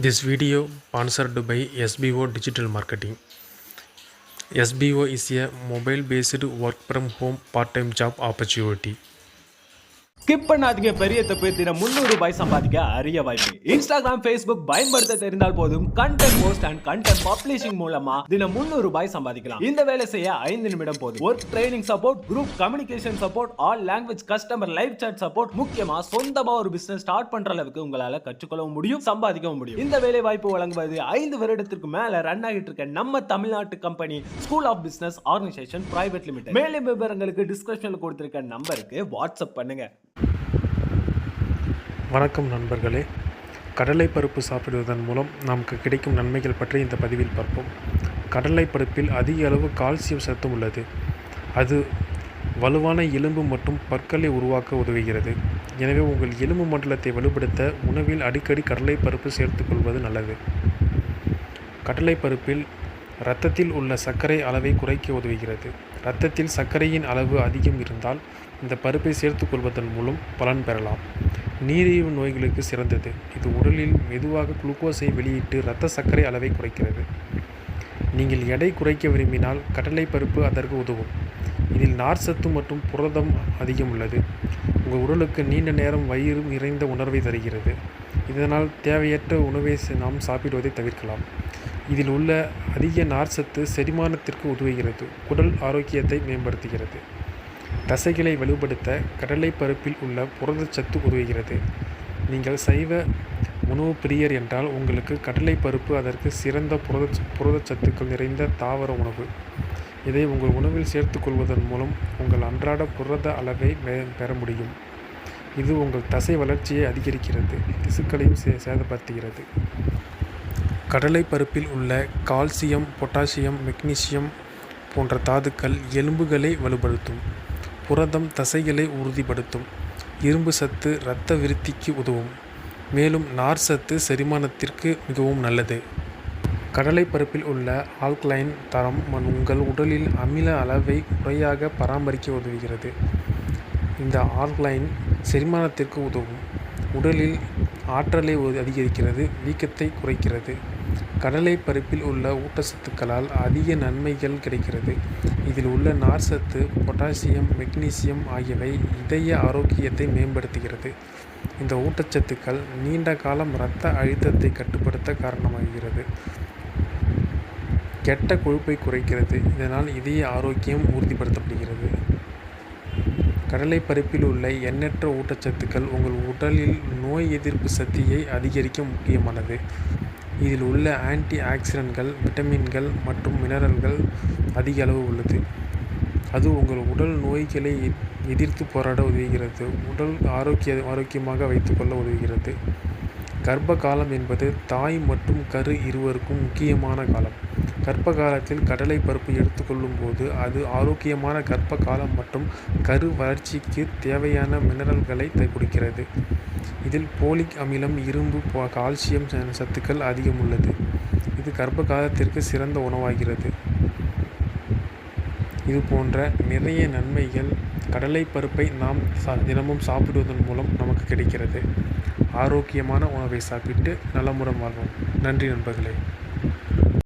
This video sponsored by SBO Digital Marketing. SBO is a mobile-based work from home part-time job opportunity. Skip பண்ணாதீங்க. பெரிய தப்பு. தினம் ₹300 சம்பாதிக்க அரிய வாய்ப்பு. இன்ஸ்டாகிராம், ஃபேஸ்புக் பயன்படுத்த தெரிந்தால் போதும். Content post and content publishing மூலமா தினம் ₹300 சம்பாதிக்கலாம். இந்த வேலை செய்ய 5 நிமிடம் போதும். Work training support, group communication support, all language customer live chat support, முக்கியமா சொந்தமா ஒரு பிசினஸ் ஸ்டார்ட் பண்ற அளவுக்கு உங்களால கற்றுக்கொள்ளவும் முடியும், சம்பாதிக்கவும் முடியும். இந்த வேலை வாய்ப்பு வழங்குவது 5 வருடத்திற்கு மேல ரன் ஆகிட்டு இருக்க நம்ம தமிழ்நாட்டு company school of business organisation private limited. மேலும் விவரங்களுக்கு டிஸ்கிரிப்ஷன்ல கொடுத்திருக்க நம்பருக்கு வாட்ஸ்அப் பண்ணுங்க. வணக்கம் நண்பர்களே, கடலை பருப்பு சாப்பிடுவதன் மூலம் நமக்கு கிடைக்கும் நன்மைகள் பற்றி இந்த பதிவில் பார்ப்போம். கடலை பருப்பில் அதிக அளவு கால்சியம் சத்தும் உள்ளது. அது வலுவான எலும்பு மற்றும் பற்களை உருவாக்க உதவுகிறது. எனவே உங்கள் எலும்பு மண்டலத்தை வலுப்படுத்த உணவில் அடிக்கடி கடலை பருப்பு சேர்த்துக்கொள்வது நல்லது. கடலை பருப்பில் இரத்தத்தில் உள்ள சர்க்கரை அளவை குறைக்க உதவுகிறது. இரத்தத்தில் சர்க்கரையின் அளவு அதிகம் இருந்தால் இந்த பருப்பை சேர்த்துக்கொள்வதன் மூலம் பலன் பெறலாம். நீரிழிவு நோய்களுக்கு சிறந்தது. இது உடலில் மெதுவாக குளுக்கோஸை வெளியிட்டு இரத்த சர்க்கரை அளவை குறைக்கிறது. நீங்கள் எடை குறைக்க விரும்பினால் கடலை பருப்பு அதற்கு உதவும். இதில் நார்ச்சத்து மற்றும் புரதம் அதிகம் உள்ளது. உங்கள் உடலுக்கு நீண்ட நேரம் வயிறு நிறைந்த உணர்வை தருகிறது. இதனால் தேவையற்ற உணவை நாம் சாப்பிடுவதை தவிர்க்கலாம். இதில் உள்ள அதிக நார்ச்சத்து செரிமானத்திற்கு உதவுகிறது. குடல் ஆரோக்கியத்தை மேம்படுத்துகிறது. தசைகளை வலுப்படுத்த கடலை பருப்பில் உள்ள புரதச்சத்து உதவுகிறது. நீங்கள் சைவ உணவு பிரியர் என்றால் உங்களுக்கு கடலை பருப்பு அதற்கு சிறந்த புரதச்சத்துக்கள் நிறைந்த தாவர உணவு. இதை உங்கள் உணவில் சேர்த்துக்கொள்வதன் மூலம் உங்கள் அன்றாட புரத அளவை பெற முடியும். இது உங்கள் தசை வளர்ச்சியை அதிகரிக்கிறது, திசுக்களையும் சேதப்படுத்துகிறது. கடலை பருப்பில் உள்ள கால்சியம், பொட்டாசியம், மெக்னீசியம் போன்ற தாதுக்கள் எலும்புகளை வலுப்படுத்தும். புரதம் தசைகளை உறுதிப்படுத்தும். இரும்பு சத்து இரத்த விருத்திக்கு உதவும். மேலும் நார் சத்து செரிமானத்திற்கு மிகவும் நல்லது. கடலை பருப்பில் உள்ள ஆல்கலைன் தரம் உங்கள் உடலில் அமில அளவை முறையாக பராமரிக்க உதவுகிறது. இந்த ஆல்கலைன் செரிமானத்திற்கு உதவும். உடலில் ஆற்றலை அதிகரிக்கிறது, வீக்கத்தை குறைக்கிறது. கடலை பருப்பில் உள்ள ஊட்டச்சத்துக்களால் அதிக நன்மைகள் கிடைக்கிறது. இதில் உள்ள நார்ச்சத்து, பொட்டாசியம், மெக்னீசியம் ஆகியவை இதய ஆரோக்கியத்தை மேம்படுத்துகிறது. இந்த ஊட்டச்சத்துக்கள் நீண்ட காலம் இரத்த அழுத்தத்தை கட்டுப்படுத்த காரணமாகிறது. கெட்ட கொழுப்பை குறைக்கிறது. இதனால் இதய ஆரோக்கியம் உறுதிப்படுத்தப்படுகிறது. கடலை பருப்பில் உள்ள எண்ணற்ற ஊட்டச்சத்துக்கள் உங்கள் உடலில் நோய் எதிர்ப்பு சக்தியை அதிகரிக்க முக்கியமானது. இதில் உள்ள ஆன்டி ஆக்சிடென்ட்கள், விட்டமின்கள் மற்றும் மினரல்கள் அதிக அளவு உள்ளது. அது உங்கள் உடல் நோய்களை எதிர்த்து போராட உதவுகிறது. உடல் ஆரோக்கியமாக வைத்துக்கொள்ள உதவுகிறது. கர்ப்ப காலம் என்பது தாய் மற்றும் கரு இருவருக்கும் முக்கியமான காலம். கர்ப்ப காலத்தில் கடலை பருப்பு எடுத்துக்கொள்ளும் போது அது ஆரோக்கியமான கர்ப்ப காலம் மற்றும் கரு வளர்ச்சிக்கு தேவையான மினரல்களை கொடுக்கிறது. இதில் போலிக் அமிலம், இரும்பு, கால்சியம் சத்துக்கள் அதிகம் உள்ளது. இது கர்ப்ப காலத்திற்கு சிறந்த உணவாகிறது. இது போன்ற நிறைய நன்மைகள் கடலை பருப்பை நாம் தினமும் சாப்பிடுவதன் மூலம் நமக்கு கிடைக்கிறது. ஆரோக்கியமான உணவை சாப்பிட்டு நலமுடன் வாழ்வோம். நன்றி நண்பர்களே.